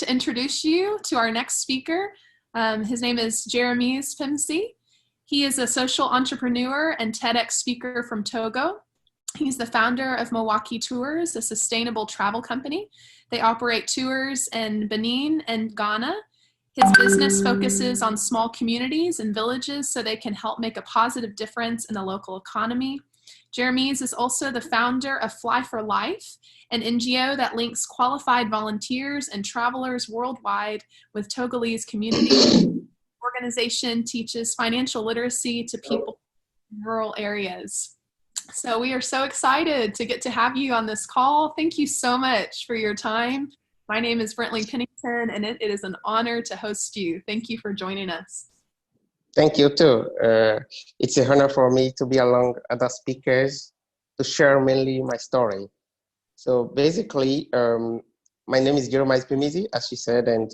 to introduce you to our next speaker. His name is Jeremies Pimizi. He is a social entrepreneur and TEDx speaker from Togo. He's the founder of Milwaukee Tours, a sustainable travel company. They operate tours in Benin and Ghana. His business focuses on small communities and villages so they can help make a positive difference in the local economy. Jeremies is also the founder of Fly for Life, an NGO that links qualified volunteers and travelers worldwide with Togolese communities. The organization teaches financial literacy to people in rural areas. So we are so excited to get to have you on this call. Thank you so much for your time. My name is Brentley Pennington, and it is an honor to host you. Thank you for joining us. Thank you too. It's an honor for me to be along other speakers to share mainly my story. So basically, my name is Jeremies Pimizi, as she said, and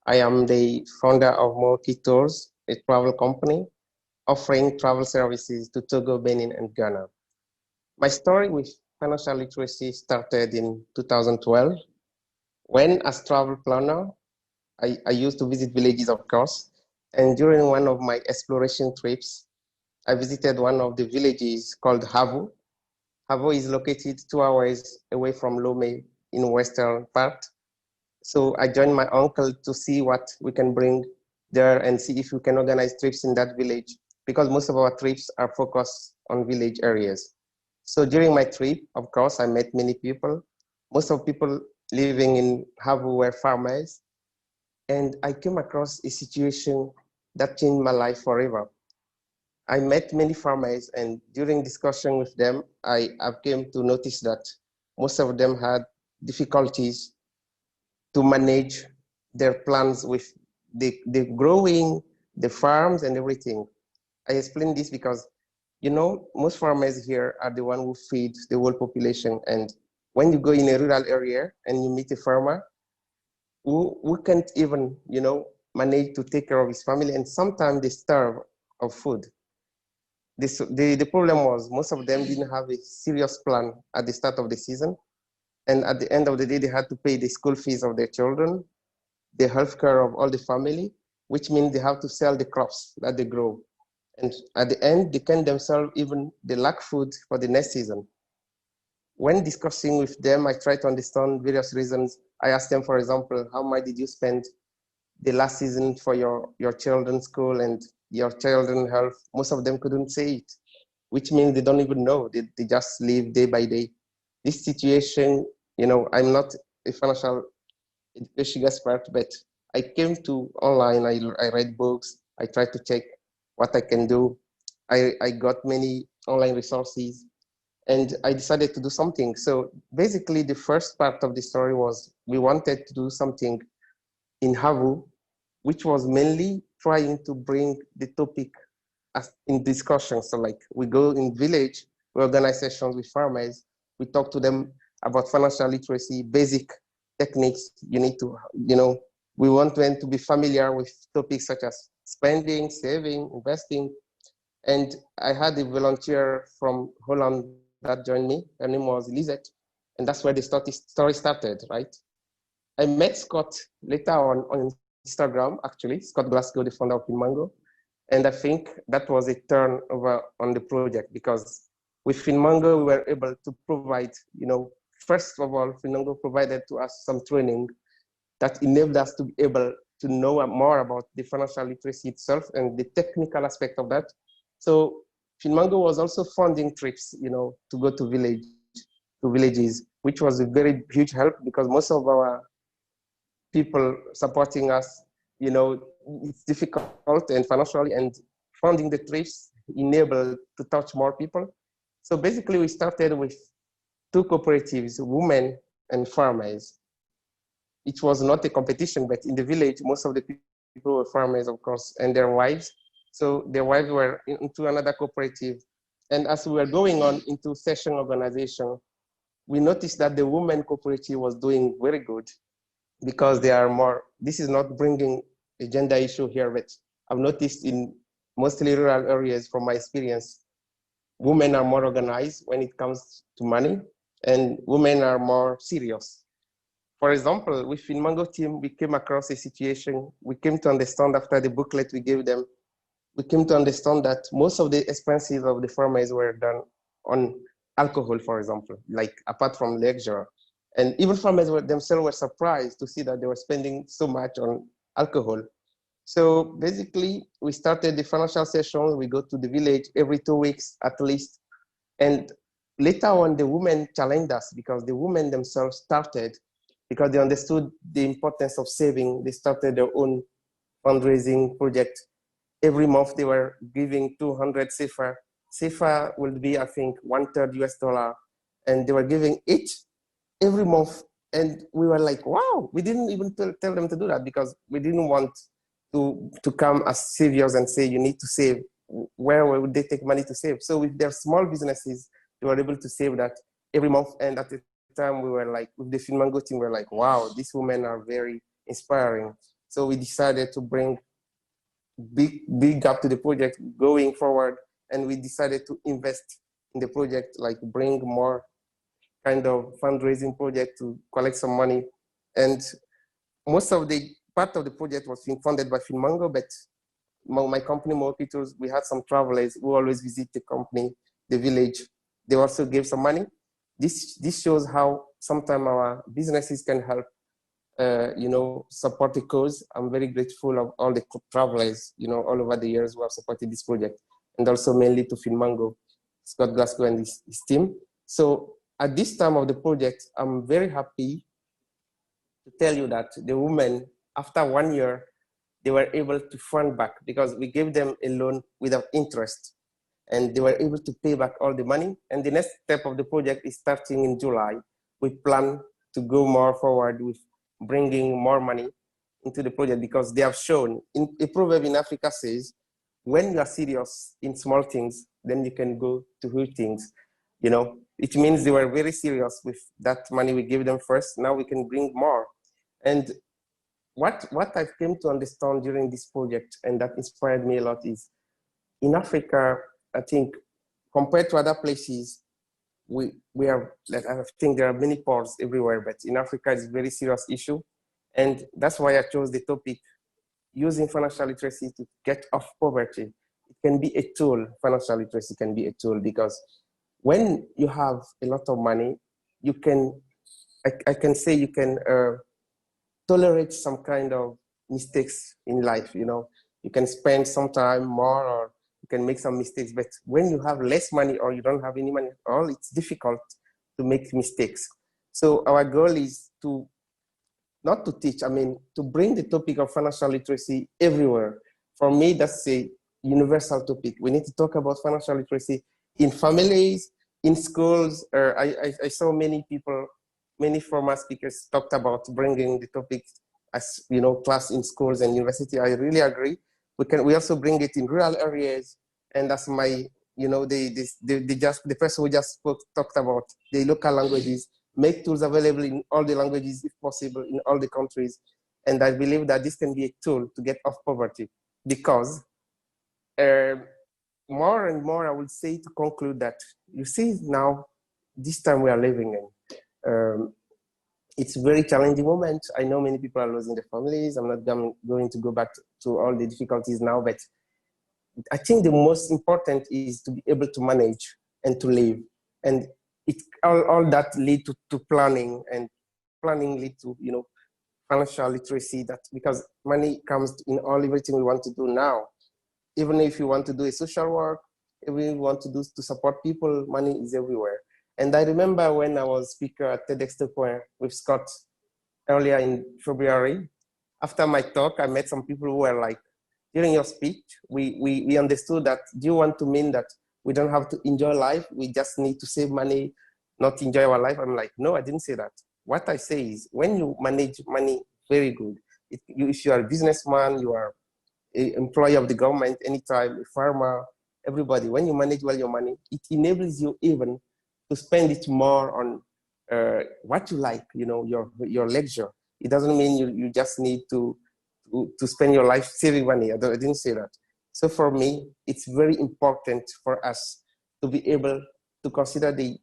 I am the founder of Milwaukee Tours, a travel company offering travel services to Togo, Benin, and Ghana. My story with financial literacy started in 2012 when, as travel planner, I used to visit villages, of course. And during one of my exploration trips, I visited one of the villages called Havu. Havu is located 2 hours away from Lomé in western part. So I joined my uncle to see what we can bring there and see if we can organize trips in that village, because most of our trips are focused on village areas. So during my trip, of course, I met many people. Most of people living in Havu were farmers. And I came across a situation that changed my life forever. I met many farmers, and during discussion with them, I came to notice that most of them had difficulties to manage their plans with the growing, the farms and everything. I explain this because, you know, most farmers here are the one who feed the whole population. And when you go in a rural area and you meet a farmer who can't even, you know, manage to take care of his family, and sometimes they starve of food. The problem was most of them didn't have a serious plan at the start of the season. And at the end of the day, they had to pay the school fees of their children, the health care of all the family, which means they have to sell the crops that they grow. And at the end, they can themselves even, they lack food for the next season. When discussing with them, I try to understand various reasons. I asked them, for example, how much did you spend the last season for your children's school and your children's health? Most of them couldn't say it, which means they don't even know. They just live day by day. This situation, you know, I'm not a financial education expert, but I came to online, I read books, I tried to check what I can do. I got many online resources, and I decided to do something. So basically, the first part of the story was we wanted to do something in Havu, which was mainly trying to bring the topic as in discussion. So like we go in village, we organize sessions with farmers, we talk to them about financial literacy, basic techniques you need to, you know, we want them to be familiar with topics such as spending, saving, investing. And I had a volunteer from Holland that joined me. Her name was Lisette. And that's where the story started, right? I met Scott later on Instagram, actually, Scott Glasgow, the founder of Finmango. And I think that was a turnover on the project, because with Finmango, we were able to provide, you know, first of all, Finmango provided to us some training that enabled us to be able to know more about the financial literacy itself and the technical aspect of that. So Finmango was also funding trips, you know, to go to villages, which was a very huge help, because most of our people supporting us, you know, it's difficult and financially, and funding the trips enabled to touch more people. So basically we started with 2 cooperatives, women and farmers. It was not a competition, but in the village, most of the people were farmers, of course, and their wives. So their wives were into another cooperative. And as we were going on into session organization, we noticed that the women cooperative was doing very good, because they are more, this is not bringing a gender issue here, but I've noticed in mostly rural areas from my experience, women are more organized when it comes to money, and women are more serious. For example, with Finmango team, we came across a situation. We came to understand after the booklet we gave them, we came to understand that most of the expenses of the farmers were done on alcohol, for example, like apart from lecture. And even farmers themselves were surprised to see that they were spending so much on alcohol. So basically, we started the financial sessions. We go to the village every 2 weeks at least. And later on, the women challenged us because the women themselves started, because they understood the importance of saving. They started their own fundraising project. Every month they were giving 200 CFA. CFA will be, I think, 1/3 US dollar. And they were giving each every month. And we were like, wow, we didn't even tell them to do that because we didn't want to come as saviors and say, you need to save. Where would they take money to save? So with their small businesses, they were able to save that every month. And at the time we were like, with the Finmango team, we were like, wow, these women are very inspiring. So we decided to bring big up to the project going forward. And we decided to invest in the project, like bring more kind of fundraising project to collect some money. And most of the part of the project was being funded by Finmango, but my company, Mawaki Tours, we had some travelers who always visit the company, the village. They also gave some money. This shows how sometimes our businesses can help, support the cause. I'm very grateful of all the travelers, all over the years who have supported this project, and also mainly to Finmango, Scott Glasgow and his team. So at this time of the project, I'm very happy to tell you that the women, after 1 year, they were able to fund back because we gave them a loan without interest, and they were able to pay back all the money. And the next step of the project is starting in July. We plan to go more forward with bringing more money into the project because they have shown, a proverb in Africa says, when you are serious in small things, then you can go to huge things. It means they were very serious with that money we gave them first. Now we can bring more. And what I've came to understand during this project, and that inspired me a lot, is in Africa, I think, compared to other places, we are, like, I think there are many poors everywhere, but in Africa it's a very serious issue. And that's why I chose the topic, using financial literacy to get off poverty. It can be a tool, financial literacy can be a tool, because when you have a lot of money, you can, I can say you can tolerate some kind of mistakes in life. You can spend some time more, or you can make some mistakes. But when you have less money or you don't have any money at all, it's difficult to make mistakes. So our goal is to not to teach, to bring the topic of financial literacy everywhere. For me, that's a universal topic. We need to talk about financial literacy in families, in schools. I saw many people, many former speakers talked about bringing the topic as, class in schools and university. I really agree. We also bring it in rural areas. And that's my, the person who just talked about the local languages, make tools available in all the languages if possible in all the countries. And I believe that this can be a tool to get off poverty, because more and more, I would say, to conclude, that you see now, this time we are living in, it's a very challenging moment. I know many people are losing their families. I'm not going to go back to all the difficulties now, but I think the most important is to be able to manage and to live. And all that lead to planning, and planning lead to, financial literacy, that because money comes in everything we want to do now. Even if you want to do a social work, even if you want to support people, money is everywhere. And I remember when I was speaker at TEDx Point with Scott earlier in February, after my talk, I met some people who were like, during your speech, we understood that, do you want to mean that we don't have to enjoy life, we just need to save money, not enjoy our life? I'm like, no, I didn't say that. What I say is, when you manage money very good, if you are a businessman, you are an employee of the government, anytime, a farmer, everybody, when you manage well your money, it enables you even to spend it more on what you like, your leisure. It doesn't mean you just need to spend your life saving money. I didn't say that. So for me, it's very important for us to be able to consider the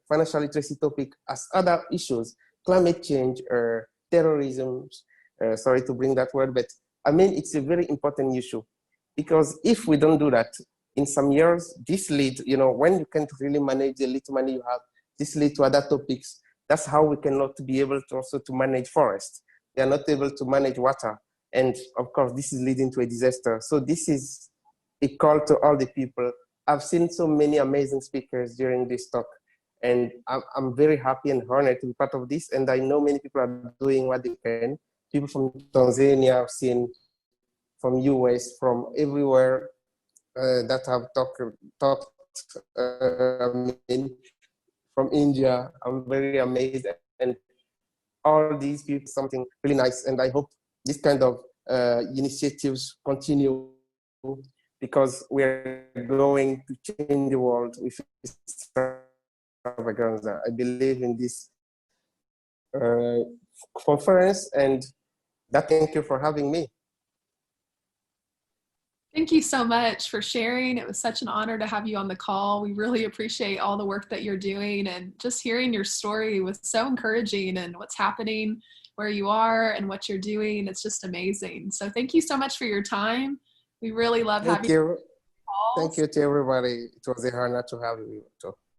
financial literacy topic as other issues, climate change or terrorism. Sorry to bring that word, but I mean, it's a very important issue because if we don't do that, in some years, this lead, when you can't really manage the little money you have, this lead to other topics. That's how we cannot be able to also to manage forest. We are not able to manage water. And of course, this is leading to a disaster. So this is a call to all the people. I've seen so many amazing speakers during this talk, and I'm very happy and honored to be part of this. And I know many people are doing what they can. People from Tanzania, I've seen from US, from everywhere that have talked from India. I'm very amazed, and all these people something really nice. And I hope this kind of initiatives continue because we're going to change the world with extravaganza. I believe in this conference, and thank you for having me. Thank you so much for sharing. It was such an honor to have you on the call. We really appreciate all the work that you're doing, and just hearing your story was so encouraging, and what's happening where you are and what you're doing. It's just amazing. So thank you so much for your time. We really love having you. Thank you to everybody. It was a honor to have you too.